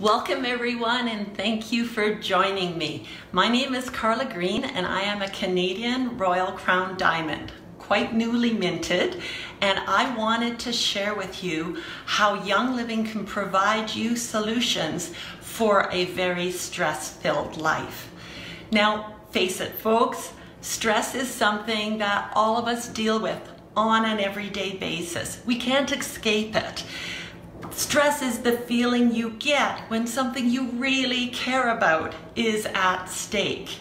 Welcome everyone, and thank you for joining me. My name is Carla Green and I am a Canadian Royal Crown Diamond, quite newly minted, and I wanted to share with you how Young Living can provide you solutions for a very stress-filled life. Now, face it folks, stress is something that all of us deal with on an everyday basis. We can't escape it. Stress is the feeling you get when something you really care about is at stake.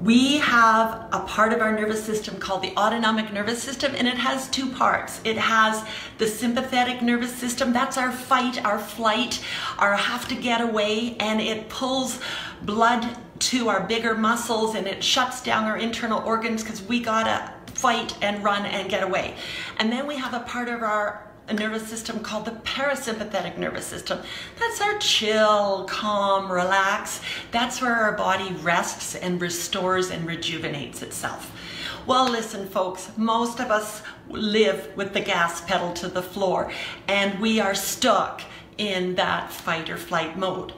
We have a part of our nervous system called the autonomic nervous system, and it has two parts. It has the sympathetic nervous system, that's our fight, our flight, our have to get away, and it pulls blood to our bigger muscles and it shuts down our internal organs because we gotta fight and run and get away. And then we have a part of our nervous system called the parasympathetic nervous system. That's our chill, calm, relax. That's where our body rests and restores and rejuvenates itself. Well, listen folks, most of us live with the gas pedal to the floor and we are stuck in that fight or flight mode.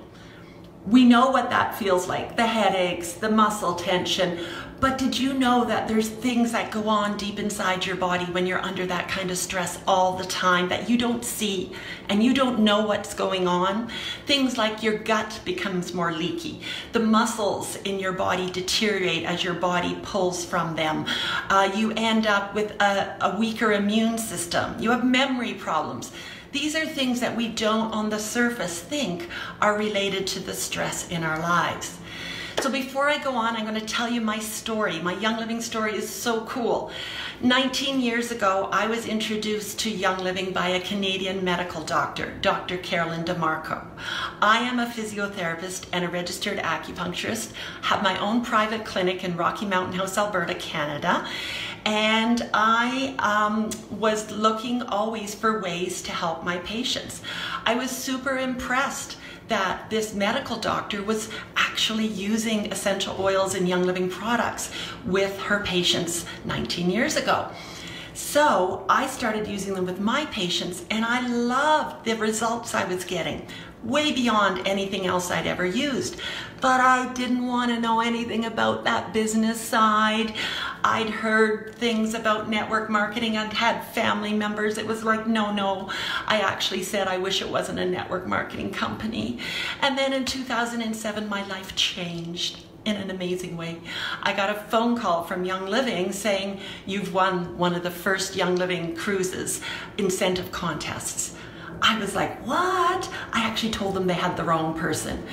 We know what that feels like, the headaches, the muscle tension, but did you know that there's things that go on deep inside your body when you're under that kind of stress all the time that you don't see and you don't know what's going on? Things like your gut becomes more leaky. The muscles in your body deteriorate as your body pulls from them. You end up with a weaker immune system. You have memory problems. These are things that we don't on the surface think are related to the stress in our lives. So before I go on, I'm going to tell you my story. My Young Living story is so cool. 19 years ago, I was introduced to Young Living by a Canadian medical doctor, Dr. Carolyn DeMarco. I am a physiotherapist and a registered acupuncturist, have my own private clinic in Rocky Mountain House, Alberta, Canada. And I was looking always for ways to help my patients. I was super impressed that this medical doctor was actually using essential oils and Young Living products with her patients 19 years ago. So I started using them with my patients and I loved the results I was getting, way beyond anything else I'd ever used. But I didn't want to know anything about that business side. I'd heard things about network marketing. I'd had family members. It was like, no. I actually said, I wish it wasn't a network marketing company. And then in 2007, my life changed in an amazing way. I got a phone call from Young Living saying, you've won one of the first Young Living cruises incentive contests. I was like, what? I actually told them they had the wrong person.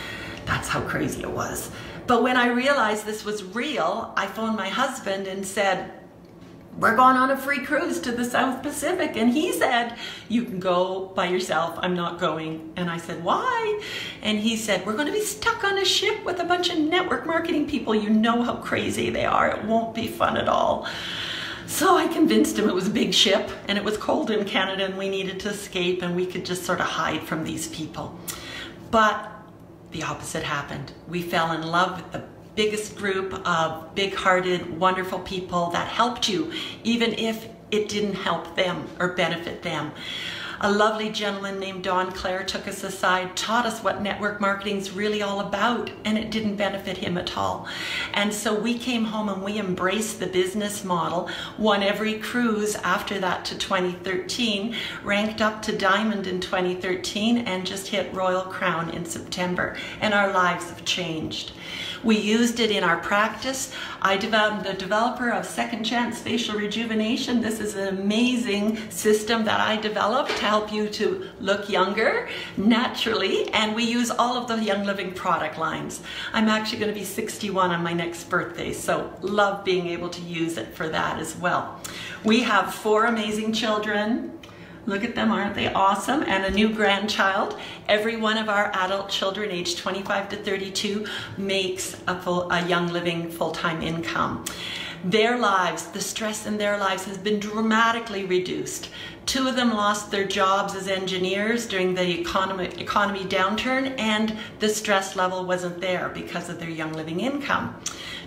That's how crazy it was. But when I realized this was real, I phoned my husband and said, we're going on a free cruise to the South Pacific. And he said, you can go by yourself, I'm not going. And I said, why? And he said, we're going to be stuck on a ship with a bunch of network marketing people. You know how crazy they are. It won't be fun at all. So I convinced him it was a big ship and it was cold in Canada and we needed to escape and we could just sort of hide from these people. But the opposite happened. We fell in love with the biggest group of big-hearted, wonderful people that helped you, even if it didn't help them or benefit them. A lovely gentleman named Don Clare took us aside, taught us what network marketing is really all about, and it didn't benefit him at all. And so we came home and we embraced the business model, won every cruise after that to 2013, ranked up to Diamond in 2013, and just hit Royal Crown in September. And our lives have changed. We used it in our practice. I'm the developer of Second Chance Facial Rejuvenation. This is an amazing system that I developed to help you to look younger naturally, and we use all of the Young Living product lines. I'm actually going to be 61 on my next birthday, so love being able to use it for that as well. We have 4 amazing children. Look at them, aren't they awesome? And a new grandchild. Every one of our adult children aged 25 to 32 makes a Young Living full-time income. Their lives, the stress in their lives has been dramatically reduced. Two of them lost their jobs as engineers during the economy downturn, and the stress level wasn't there because of their Young Living income.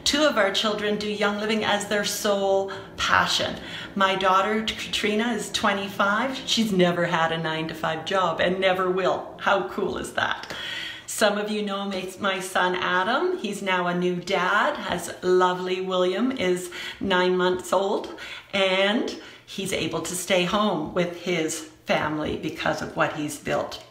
Two of our children do Young Living as their sole passion. My daughter, Katrina, is 25. She's never had a 9-to-5 job and never will. How cool is that? Some of you know my son Adam. He's now a new dad, has lovely William, is 9 months old, and he's able to stay home with his family because of what he's built.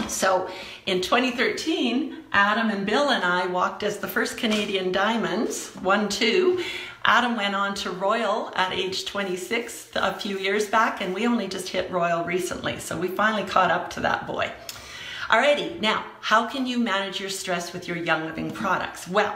So in 2013, Adam and Bill and I walked as the first Canadian Diamonds, 1-2. Adam went on to Royal at age 26 a few years back, and we only just hit Royal recently. So we finally caught up to that boy. Alrighty, now, how can you manage your stress with your Young Living products? Well,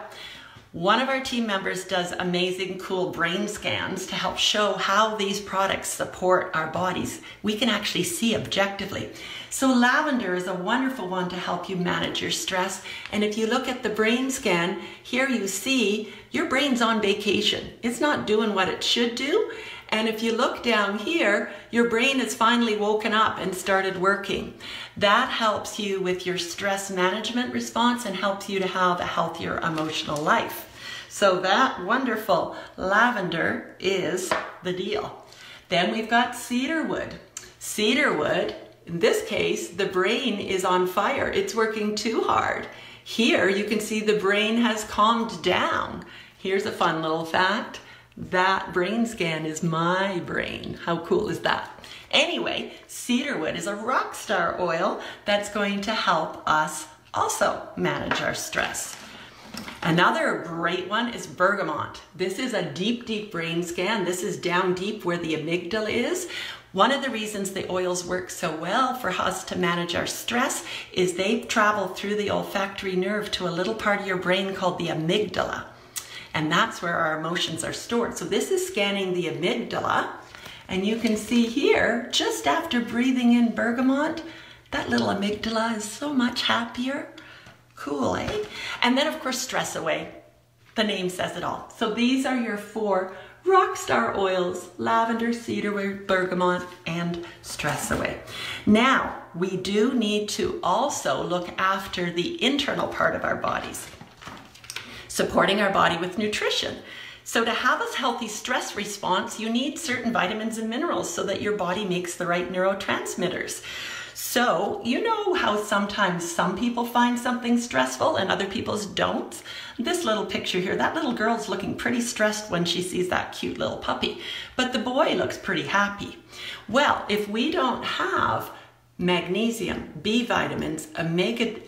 one of our team members does amazing, cool brain scans to help show how these products support our bodies. We can actually see objectively. So lavender is a wonderful one to help you manage your stress. And if you look at the brain scan, here you see your brain's on vacation. It's not doing what it should do. And if you look down here, your brain has finally woken up and started working. That helps you with your stress management response and helps you to have a healthier emotional life. So that wonderful lavender is the deal. Then we've got cedarwood. Cedarwood, in this case, the brain is on fire. It's working too hard. Here you can see the brain has calmed down. Here's a fun little fact. That brain scan is my brain. How cool is that? Anyway, cedarwood is a rock star oil that's going to help us also manage our stress. Another great one is bergamot. This is a deep, deep brain scan. This is down deep where the amygdala is. One of the reasons the oils work so well for us to manage our stress is they travel through the olfactory nerve to a little part of your brain called the amygdala. And that's where our emotions are stored. So this is scanning the amygdala. And you can see here, just after breathing in bergamot, that little amygdala is so much happier. Cool, eh? And then of course, stress away. The name says it all. So these are your 4 rock star oils: lavender, cedarwood, bergamot, and stress away. Now, we do need to also look after the internal part of our bodies, supporting our body with nutrition. So to have a healthy stress response, you need certain vitamins and minerals so that your body makes the right neurotransmitters. So you know how sometimes some people find something stressful and other people's don't? This little picture here, that little girl's looking pretty stressed when she sees that cute little puppy, but the boy looks pretty happy. Well, if we don't have magnesium, B vitamins, omega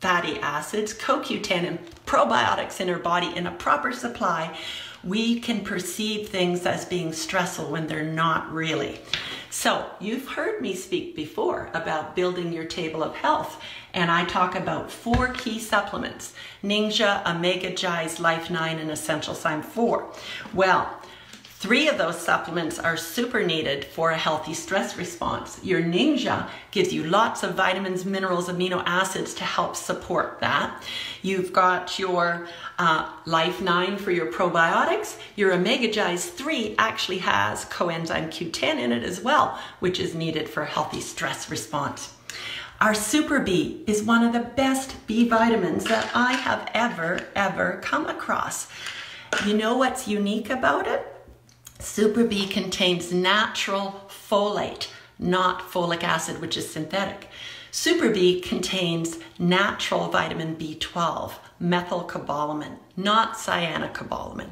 fatty acids, CoQ10, and probiotics in our body in a proper supply, we can perceive things as being stressful when they're not really. So you've heard me speak before about building your table of health, and I talk about 4 key supplements: Ningxia, Omega Gi's, Life 9, and Essential Sign 4. Well, 3 of those supplements are super needed for a healthy stress response. Your Ningxia gives you lots of vitamins, minerals, amino acids to help support that. You've got your Life 9 for your probiotics. Your Omega Gi's 3 actually has coenzyme Q10 in it as well, which is needed for a healthy stress response. Our Super B is one of the best B vitamins that I have ever come across. You know what's unique about it? Super B contains natural folate, not folic acid, which is synthetic. Super B contains natural vitamin B12, methylcobalamin, not cyanocobalamin.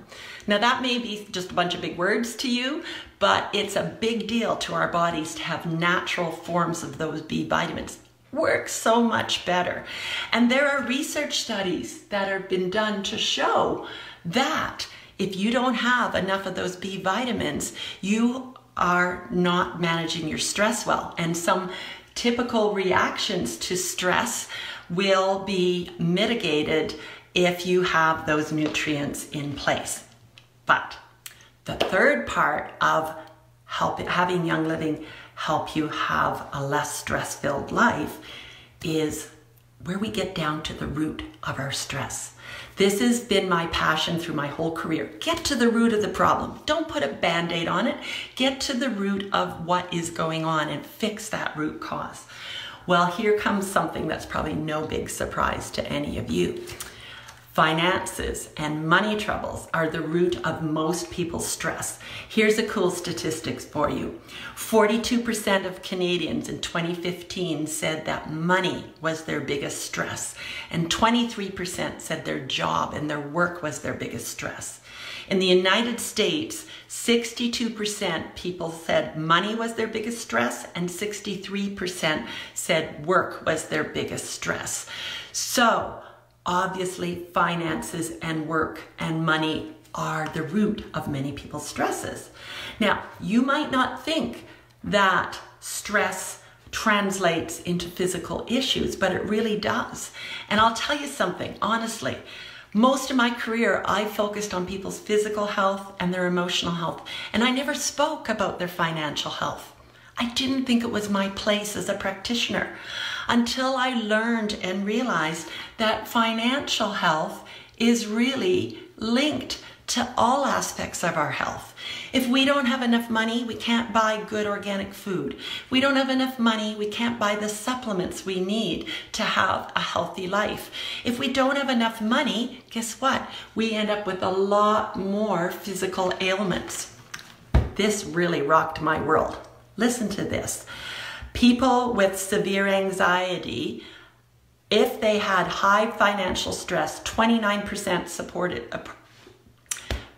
Now that may be just a bunch of big words to you, but it's a big deal to our bodies to have natural forms of those B vitamins. Works so much better. And there are research studies that have been done to show that if you don't have enough of those B vitamins, you are not managing your stress well. And some typical reactions to stress will be mitigated if you have those nutrients in place. But the third part of having Young Living help you have a less stress-filled life is where we get down to the root of our stress. This has been my passion through my whole career. Get to the root of the problem. Don't put a Band-Aid on it. Get to the root of what is going on and fix that root cause. Well, here comes something that's probably no big surprise to any of you. Finances and money troubles are the root of most people's stress. Here's a cool statistics for you. 42% of Canadians in 2015 said that money was their biggest stress, and 23% said their job and their work was their biggest stress. In the United States, 62% people said money was their biggest stress, and 63% said work was their biggest stress. So, obviously, finances and work and money are the root of many people's stresses. Now, you might not think that stress translates into physical issues, but it really does. And I'll tell you something, honestly, most of my career, I focused on people's physical health and their emotional health, and I never spoke about their financial health. I didn't think it was my place as a practitioner until I learned and realized that financial health is really linked to all aspects of our health. If we don't have enough money, we can't buy good organic food. If we don't have enough money, we can't buy the supplements we need to have a healthy life. If we don't have enough money, guess what? We end up with a lot more physical ailments. This really rocked my world. Listen to this. People with severe anxiety, if they had high financial stress, 29%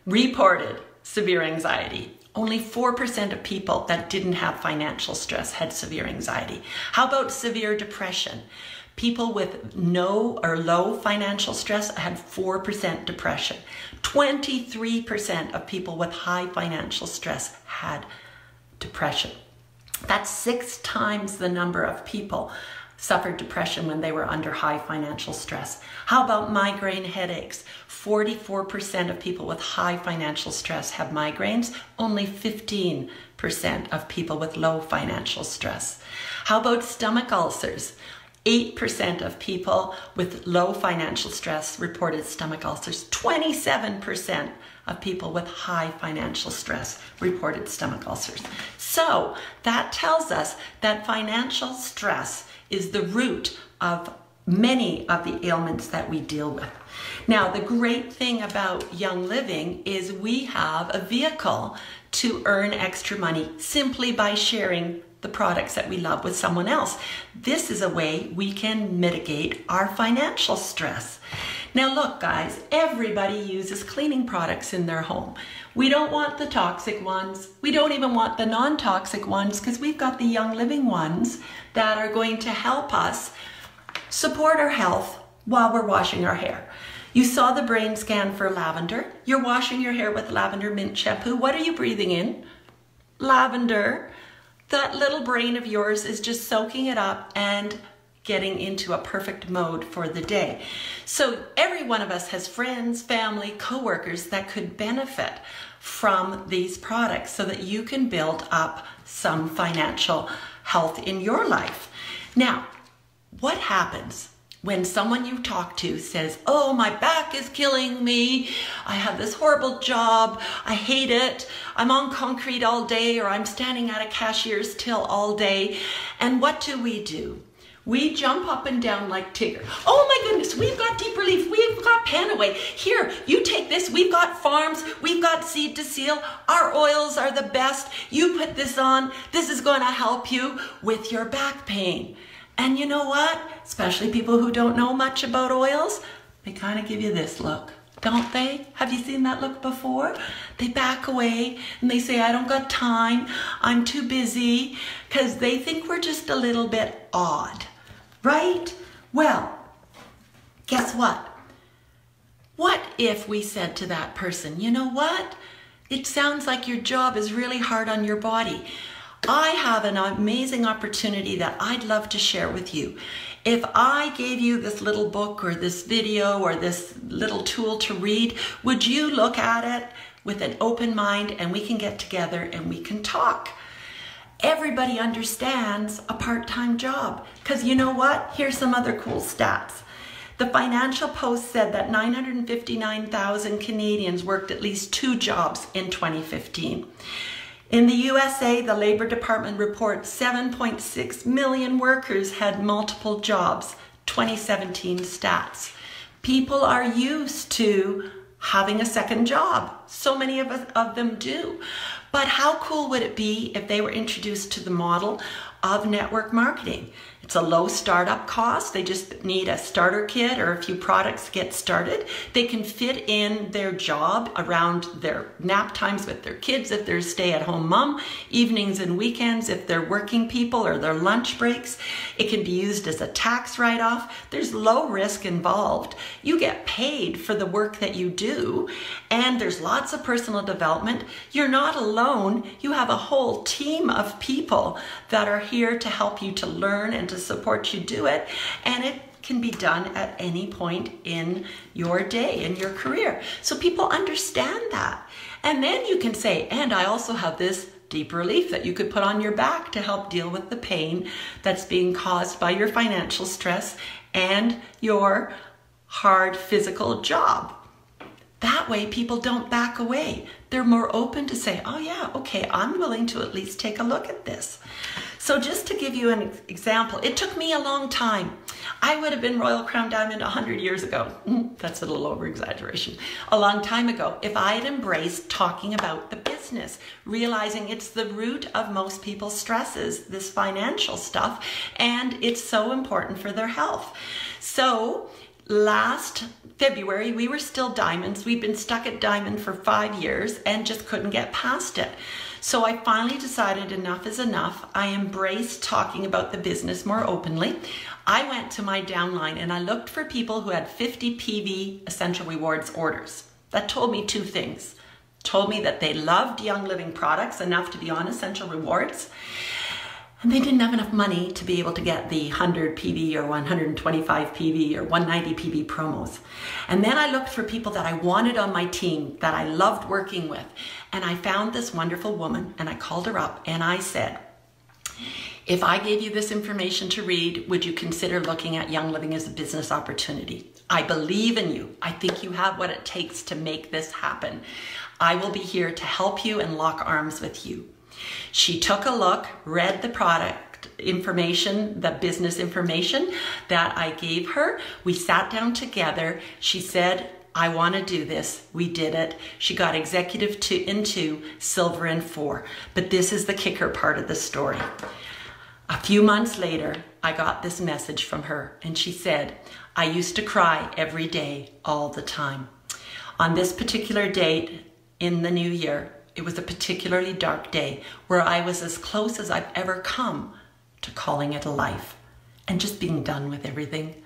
reported severe anxiety. Only 4% of people that didn't have financial stress had severe anxiety. How about severe depression? People with no or low financial stress had 4% depression. 23% of people with high financial stress had depression. That's 6 times the number of people suffered depression when they were under high financial stress. How about migraine headaches? 44% of people with high financial stress have migraines, only 15% of people with low financial stress. How about stomach ulcers? 8% of people with low financial stress reported stomach ulcers. 27% of people with high financial stress reported stomach ulcers. So that tells us that financial stress is the root of many of the ailments that we deal with. Now, the great thing about Young Living is we have a vehicle to earn extra money simply by sharing the products that we love with someone else. This is a way we can mitigate our financial stress. Now look, guys, everybody uses cleaning products in their home. We don't want the toxic ones. We don't even want the non-toxic ones because we've got the Young Living ones that are going to help us support our health while we're washing our hair. You saw the brain scan for lavender. You're washing your hair with lavender mint shampoo. What are you breathing in? Lavender. That little brain of yours is just soaking it up and getting into a perfect mode for the day. So every one of us has friends, family, coworkers that could benefit from these products so that you can build up some financial health in your life. Now, what happens when someone you talk to says, oh, my back is killing me, I have this horrible job, I hate it, I'm on concrete all day, or I'm standing at a cashier's till all day, and what do? We jump up and down like Tigger. Oh my goodness, we've got Deep Relief, we've got Panaway. Here, you take this, we've got Farms, we've got Seed to Seal, our oils are the best, you put this on, this is going to help you with your back pain. And you know what? Especially people who don't know much about oils, they kind of give you this look, don't they? Have you seen that look before? They back away and they say, I don't got time, I'm too busy, because they think we're just a little bit odd, right? Well, guess what? What if we said to that person, you know what? It sounds like your job is really hard on your body. I have an amazing opportunity that I'd love to share with you. If I gave you this little book or this video or this little tool to read, would you look at it with an open mind and we can get together and we can talk? Everybody understands a part-time job, because you know what? Here's some other cool stats. The Financial Post said that 959,000 Canadians worked at least 2 jobs in 2015. In the USA, the Labor Department reports 7.6 million workers had multiple jobs, 2017 stats. People are used to having a second job. So many of them do. But how cool would it be if they were introduced to the model of network marketing? It's a low startup cost. They just need a starter kit or a few products to get started. They can fit in their job around their nap times with their kids if they're stay-at-home mom, evenings and weekends if they're working people, or their lunch breaks. It can be used as a tax write-off. There's low risk involved. You get paid for the work that you do, and there's lots of personal development. You're not alone. You have a whole team of people that are here to help you to learn and to support you do it, and it can be done at any point in your day, in your career. So people understand that. And then you can say, and I also have this deep relief that you could put on your back to help deal with the pain that's being caused by your financial stress and your hard physical job. That way people don't back away. They're more open to say, oh yeah, okay, I'm willing to at least take a look at this. So just to give you an example, it took me a long time. I would have been Royal Crown Diamond 100 years ago. That's a little over exaggeration. A long time ago, if I had embraced talking about the business, realizing it's the root of most people's stresses, this financial stuff, and it's so important for their health. So last February, we were still diamonds. We'd been stuck at diamond for 5 years and just couldn't get past it. So I finally decided enough is enough. I embraced talking about the business more openly. I went to my downline and I looked for people who had 50 PV Essential Rewards orders. That told me 2 things. Told me that they loved Young Living products enough to be on Essential Rewards, and they didn't have enough money to be able to get the 100 PV or 125 PV or 190 PV promos. And then I looked for people that I wanted on my team, that I loved working with. And I found this wonderful woman, and I called her up and I said, if I gave you this information to read, would you consider looking at Young Living as a business opportunity? I believe in you. I think you have what it takes to make this happen. I will be here to help you and lock arms with you. She took a look, read the product information, the business information that I gave her. We sat down together. She said, I want to do this. We did it. She got executive into silver and 4. But this is the kicker part of the story. A few months later, I got this message from her, and she said, I used to cry every day, all the time. On this particular date in the new year, it was a particularly dark day where I was as close as I've ever come to calling it a life and just being done with everything.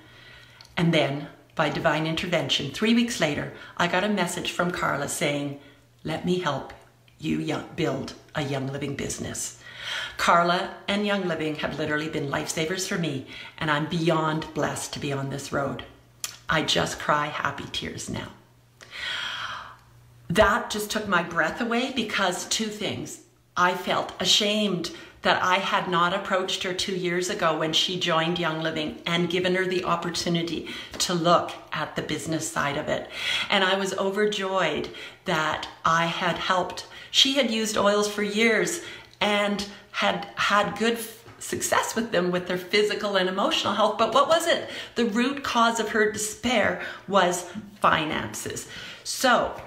And then, by divine intervention, 3 weeks later, I got a message from Carla saying, let me help you build a Young Living business. Carla and Young Living have literally been lifesavers for me, and I'm beyond blessed to be on this road. I just cry happy tears now. That just took my breath away, because 2 things. I felt ashamed that I had not approached her 2 years ago when she joined Young Living and given her the opportunity to look at the business side of it. And I was overjoyed that I had helped. She had used oils for years and had had good success with them with their physical and emotional health. But what was it? The root cause of her despair was finances. So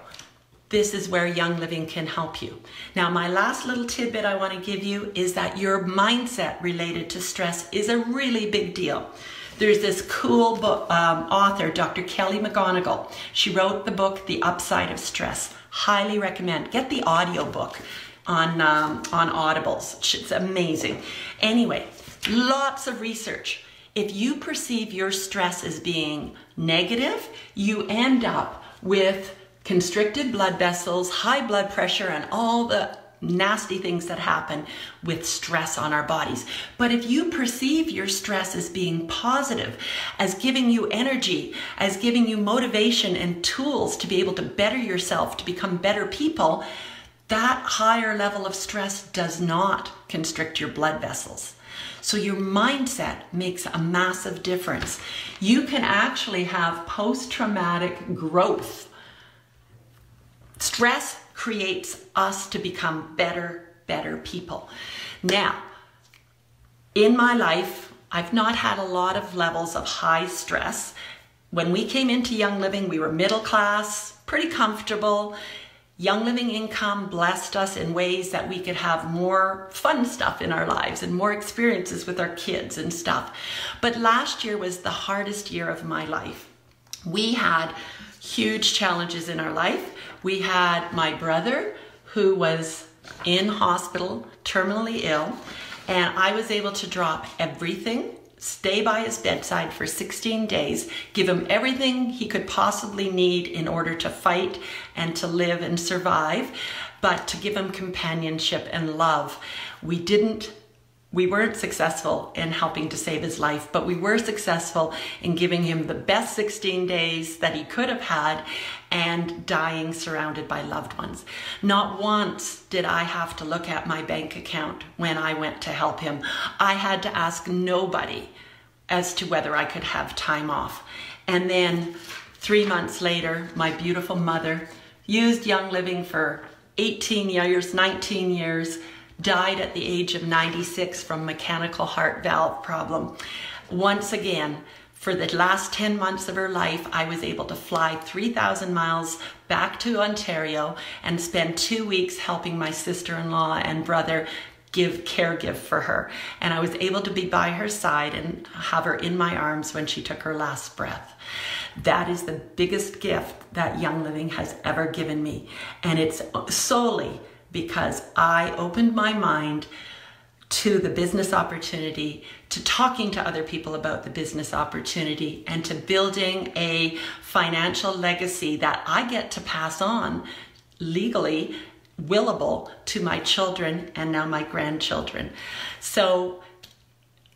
this is where Young Living can help you. Now, my last little tidbit I want to give you is that your mindset related to stress is a really big deal. There's this cool book, author, Dr. Kelly McGonigal. She wrote the book, The Upside of Stress. Highly recommend. Get the audio book on Audibles. It's amazing. Anyway, lots of research. If you perceive your stress as being negative, you end up with constricted blood vessels, high blood pressure, and all the nasty things that happen with stress on our bodies. But if you perceive your stress as being positive, as giving you energy, as giving you motivation and tools to be able to better yourself, to become better people, that higher level of stress does not constrict your blood vessels. So your mindset makes a massive difference. You can actually have post-traumatic growth. Stress creates us to become better people. Now, in my life, I've not had a lot of levels of high stress. When we came into Young Living, we were middle class, pretty comfortable. Young Living income blessed us in ways that we could have more fun stuff in our lives and more experiences with our kids and stuff. But last year was the hardest year of my life. We had huge challenges in our life. We had my brother who was in hospital, terminally ill, and I was able to drop everything, stay by his bedside for 16 days, give him everything he could possibly need in order to fight and to live and survive, but to give him companionship and love. We weren't successful in helping to save his life, but we were successful in giving him the best 16 days that he could have had and dying surrounded by loved ones. Not once did I have to look at my bank account when I went to help him. I had to ask nobody as to whether I could have time off. And then 3 months later, my beautiful mother used Young Living for 18 years, 19 years, died at the age of 96 from mechanical heart valve problem. Once again, for the last 10 months of her life, I was able to fly 3,000 miles back to Ontario and spend 2 weeks helping my sister-in-law and brother caregive for her. And I was able to be by her side and have her in my arms when she took her last breath. That is the biggest gift that Young Living has ever given me. And it's solely because I opened my mind to the business opportunity, to talking to other people about the business opportunity, and to building a financial legacy that I get to pass on legally, willable, to my children and now my grandchildren. So,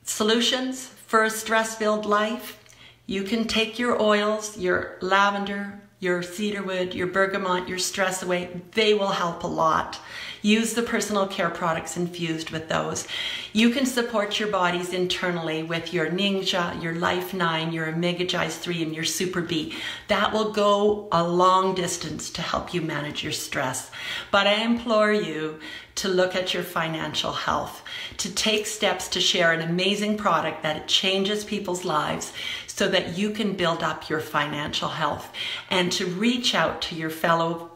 solutions for a stress-filled life. You can take your oils, your lavender, your cedarwood, your bergamot, your stress away. They will help a lot. Use the personal care products infused with those. You can support your bodies internally with your Ninja, your Life 9, your Omega 3, and your Super B. That will go a long distance to help you manage your stress. But I implore you to look at your financial health, to take steps to share an amazing product that changes people's lives so that you can build up your financial health, and to reach out to your fellow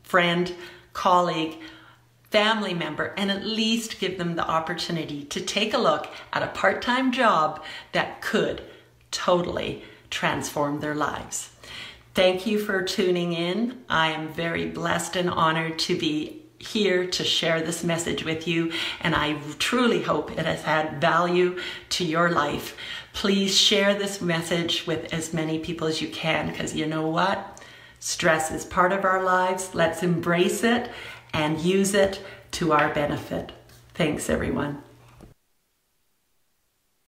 friend, colleague, family member, and at least give them the opportunity to take a look at a part-time job that could totally transform their lives. Thank you for tuning in. I am very blessed and honored to be here to share this message with you, and I truly hope it has had value to your life. Please share this message with as many people as you can, because you know what? Stress is part of our lives. Let's embrace it and use it to our benefit. Thanks, everyone.